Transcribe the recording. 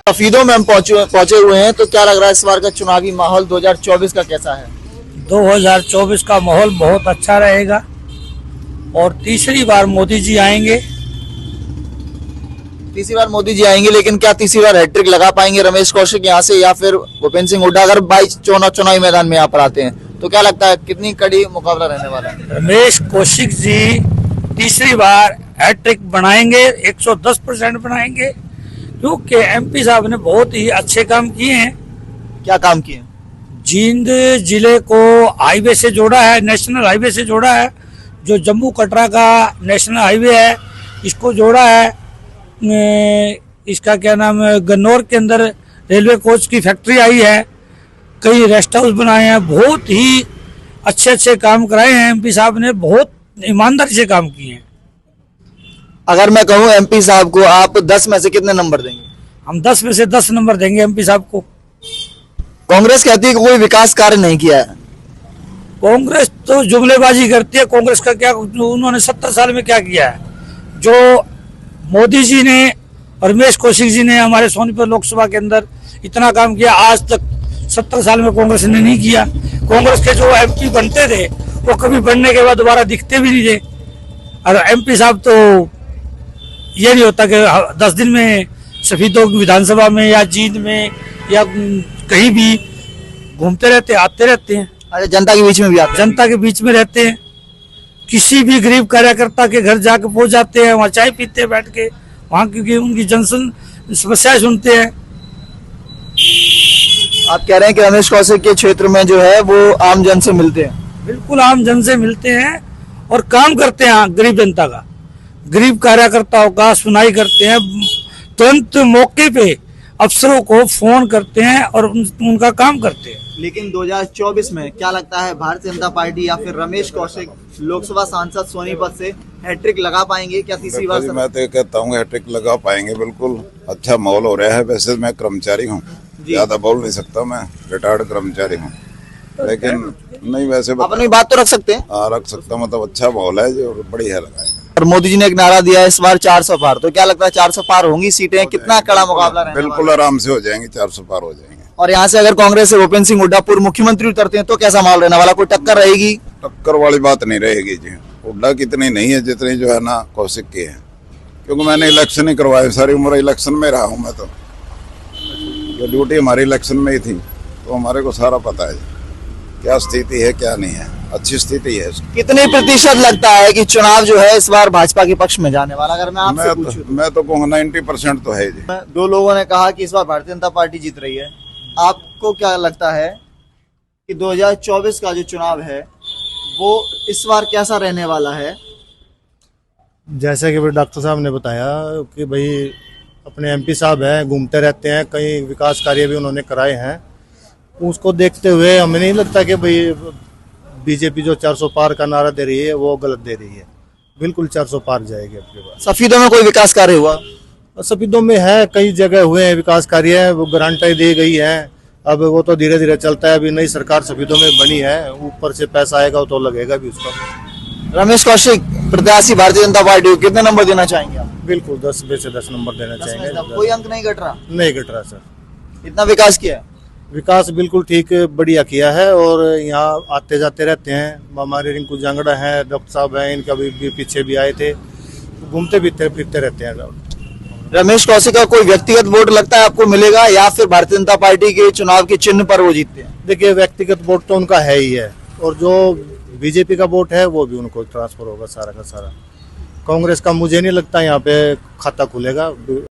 सफीदों में हम पहुंचे हुए हैं, तो क्या लग रहा है इस बार का चुनावी माहौल 2024 का कैसा है? 2024 का माहौल बहुत अच्छा रहेगा और तीसरी बार मोदी जी आएंगे। तीसरी बार मोदी जी आएंगे, लेकिन क्या तीसरी बार हैट्रिक लगा पाएंगे रमेश कौशिक यहाँ से, या फिर भूपेंद्र सिंह हुड्डा अगर चुनावी मैदान में यहाँ पर आते हैं तो क्या लगता है कितनी कड़ी मुकाबला रहने वाला है? रमेश कौशिक जी तीसरी बार हैट्रिक बनाएंगे, 110% बनाएंगे, क्योंकि एमपी साहब ने बहुत ही अच्छे काम किए हैं। क्या काम किए? जींद जिले को हाईवे से जोड़ा है, नेशनल हाईवे से जोड़ा है। जो जम्मू कटरा का नेशनल हाईवे है इसको जोड़ा है। इसका क्या नाम है, गन्नौर के अंदर रेलवे कोच की फैक्ट्री आई है, कई रेस्ट हाउस बनाए हैं, बहुत ही अच्छे अच्छे काम कराए हैं। एमपी साहब ने बहुत ईमानदारी से काम किए हैं। अगर मैं कहूँ एमपी साहब को आप 10 में से कितने नंबर देंगे? हम 10 में से 10 नंबर देंगे एमपी साहब को। कांग्रेस कहती है कि कोई विकास कार्य नहीं किया है। कांग्रेस तो जुमलेबाजी करती है। कांग्रेस का क्या, उन्होंने 70 साल में क्या किया है? जो मोदी जी ने, रमेश कौशिक जी ने हमारे सोनीपत लोकसभा के अंदर इतना काम किया, आज तक 70 साल में कांग्रेस ने नहीं किया। कांग्रेस के जो एमपी बनते थे वो कभी बनने के बाद दोबारा दिखते भी नहीं थे। और एमपी साहब तो ये नहीं होता कि 10 दिन में सफीदों की विधानसभा में या जींद में या कहीं भी घूमते रहते, आते रहते हैं। अरे जनता के बीच में भी आते हैं। जनता के बीच में रहते हैं, किसी भी गरीब कार्यकर्ता के घर जाके पहुंच जाते हैं, वहाँ चाय पीते हैं बैठ के, वहाँ क्योंकि उनकी जनसन समस्याएं सुनते हैं। आप कह रहे हैं कि रमेश कौशिक के क्षेत्र में जो है वो आम जन से मिलते हैं? बिल्कुल आम जन से मिलते हैं और काम करते हैं गरीब जनता का, गरीब कार्यकर्ताओं का सुनाई करते हैं। तुरंत मौके पे अफसरों को फोन करते हैं और उनका काम करते हैं। लेकिन 2024 में क्या लगता है भारतीय जनता पार्टी या फिर रमेश कौशिक लोकसभा सांसद सोनीपत से हैट्रिक लगा पाएंगे क्या तीसरी बार? मैं तो कहता हूँ हैट्रिक लगा पाएंगे, बिल्कुल अच्छा माहौल हो रहा है। वैसे मैं कर्मचारी हूँ, ज्यादा बोल नहीं सकता, मैं रिटायर्ड कर्मचारी हूँ, लेकिन नहीं वैसे अपनी बात तो रख सकते हैं। हाँ रख सकता, मतलब अच्छा माहौल है जो बढ़िया लगाएंगे। और मोदी जी ने एक नारा दिया है इस बार 400 पार, तो क्या लगता है 400 पार होंगी सीटें? कितना कड़ा मुकाबला रहने वाला है? बिल्कुल आराम से हो जाएंगे, 400 पार हो जाएंगे। और यहाँ से अगर कांग्रेस से भूपेंद्र सिंह हुड्डा पूर्व मुख्यमंत्री उतरते हैं तो कैसा माहौल रहने वाला? कोई टक्कर रहेगी? टक्कर वाली बात नहीं रहेगी जी। हुड्डा कितनी नहीं है जितनी जो है ना कौशिक की है, क्योंकि मैंने इलेक्शन ही करवाए, सारी उम्र इलेक्शन में रहा हूँ मैं। तो जो ड्यूटी हमारी इलेक्शन में ही थी, तो हमारे को सारा पता है क्या स्थिति है क्या नहीं है। अच्छी स्थिति है। कितने प्रतिशत लगता है कि चुनाव जो है इस बार भाजपा के पक्ष में जाने वाला? अगर मैं आपसे पूछूं मैं तो कहूँगा 90% तो है जी। दो लोगों ने कहा कि इस बार भारतीय जनता पार्टी जीत रही है, आपको क्या लगता है कि 2024 का जो चुनाव है वो इस बार कैसा रहने वाला है? जैसा कि डॉक्टर साहब ने बताया कि भाई अपने एमपी साहब हैं, घूमते रहते हैं, कई विकास कार्य भी उन्होंने कराए हैं। उसको देखते हुए हमें नहीं लगता कि भाई बीजेपी जो 400 पार का नारा दे रही है वो गलत दे रही है। बिल्कुल 400 पार जाएगी अब के बाद। सफीदों में कोई विकास कार्य हुआ? सफीदों में है, कई जगह हुए हैं विकास कार्य, वो गारंटी दी गई है। अब वो तो धीरे धीरे चलता है। अभी नई सरकार सफीदों में बनी है, ऊपर से पैसा आएगा तो लगेगा भी उसका। रमेश कौशिक प्रत्याशी भारतीय जनता पार्टी को कितने नंबर देना चाहेंगे आप? बिल्कुल 10 में से 10 नंबर देना चाहेंगे। कोई अंक नहीं घट रहा? नहीं घट रहा सर। इतना विकास किया है? विकास बिल्कुल ठीक बढ़िया किया है और यहाँ आते जाते रहते हैं। हमारे रिंकू जांगड़ा हैं, डॉक्टर साहब हैं, इनका भी पीछे भी आए थे, घूमते फिरते रहते हैं। रमेश कौशिक का कोई व्यक्तिगत वोट लगता है आपको मिलेगा या फिर भारतीय जनता पार्टी के चुनाव के चिन्ह पर वो जीतते हैं? देखिए व्यक्तिगत वोट तो उनका है ही है, और जो बीजेपी का वोट है वो भी उनको ट्रांसफर होगा सारा का सारा। कांग्रेस का मुझे नहीं लगता यहाँ पे खाता खुलेगा।